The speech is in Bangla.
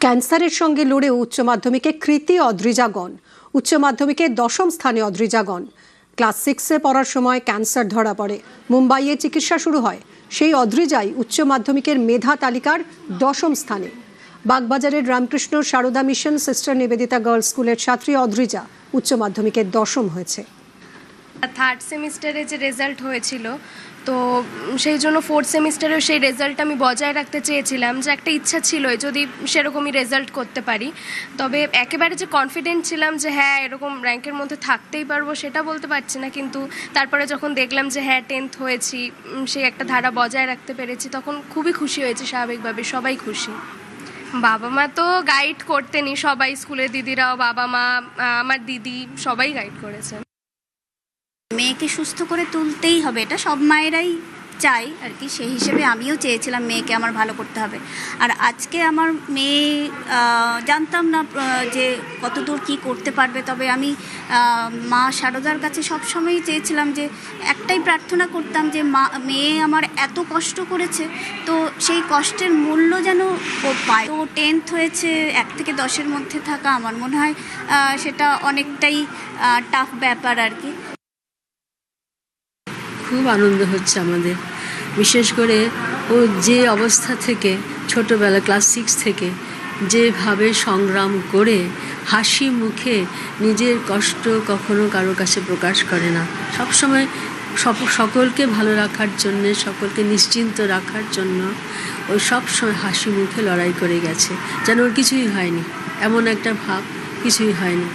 ক্যান্সারের সঙ্গে লড়েও উচ্চ মাধ্যমিকে কৃতী অদ্রিজাগণ। উচ্চ মাধ্যমিকে 10ম স্থানে অদ্রিজাগণ। ক্লাস 6-এ পড়ার সময় ক্যান্সার ধরা পড়ে। মুম্বাইয়ে চিকিৎসা শুরু হয়। সেই অদ্রিজাই উচ্চ মাধ্যমিকের মেধা তালিকার 10ম স্থানে। বাগবাজারের Ramakrishna Sarada Mission Sister Nivedita Girls স্কুলের ছাত্রী অদ্রিজা উচ্চ মাধ্যমিকে 10ম হয়েছে। থার্ড সেমিস্টারে যে রেজাল্ট হয়েছিল, তো সেই জন্য ফোর্থ সেমিস্টারেও সেই রেজাল্ট আমি বজায় রাখতে চেয়েছিলাম, যে একটা ইচ্ছা ছিল যদি সেরকমই রেজাল্ট করতে পারি। তবে একেবারে যে কনফিডেন্ট ছিলাম যে হ্যাঁ এরকম র্যাঙ্কের মধ্যে থাকতেই পারবো সেটা বলতে পারছি না, কিন্তু তারপরে যখন দেখলাম যে হ্যাঁ 10th হয়েছি, সেই একটা ধারা বজায় রাখতে পেরেছি, তখন খুবই খুশি হয়েছি। স্বাভাবিকভাবে সবাই খুশি। বাবা মা তো গাইড করতেনই, সবাই স্কুলের দিদিরাও, বাবা মা, আমার দিদি সবাই গাইড করেছেন। মেয়েকে সুস্থ করে তুলতেই হবে, এটা সব মায়েরাই চাই আর কি। সেই হিসেবে আমিও চেয়েছিলাম মেয়েকে আমার ভালো করতে হবে। আর আজকে আমার মেয়ে, জানতাম না যে কত দূর কী করতে পারবে, তবে আমি মা শারদার কাছে সবসময়ই চেয়েছিলাম, যে একটাই প্রার্থনা করতাম যে মেয়ে আমার এত কষ্ট করেছে, তো সেই কষ্টের মূল্য যেন ও পায়। তো 10th হয়েছে, 1 থেকে 10-এর মধ্যে থাকা আমার মনে হয় সেটা অনেকটাই টাফ ব্যাপার আর কি। খুব আনন্দ হচ্ছে আমাদের, বিশেষ করে ও যে অবস্থা থেকে ছোটোবেলা ক্লাস 6 থেকে যেভাবে সংগ্রাম করে হাসি মুখে নিজের কষ্ট কখনো কারোর কাছে প্রকাশ করে না, সবসময় সকলকে ভালো রাখার জন্য, সকলকে নিশ্চিন্ত রাখার জন্য ও সবসময় হাসি মুখে লড়াই করে গেছে, যেন ওর কিছুই হয়নি, এমন একটা ভাব, কিছুই হয়নি।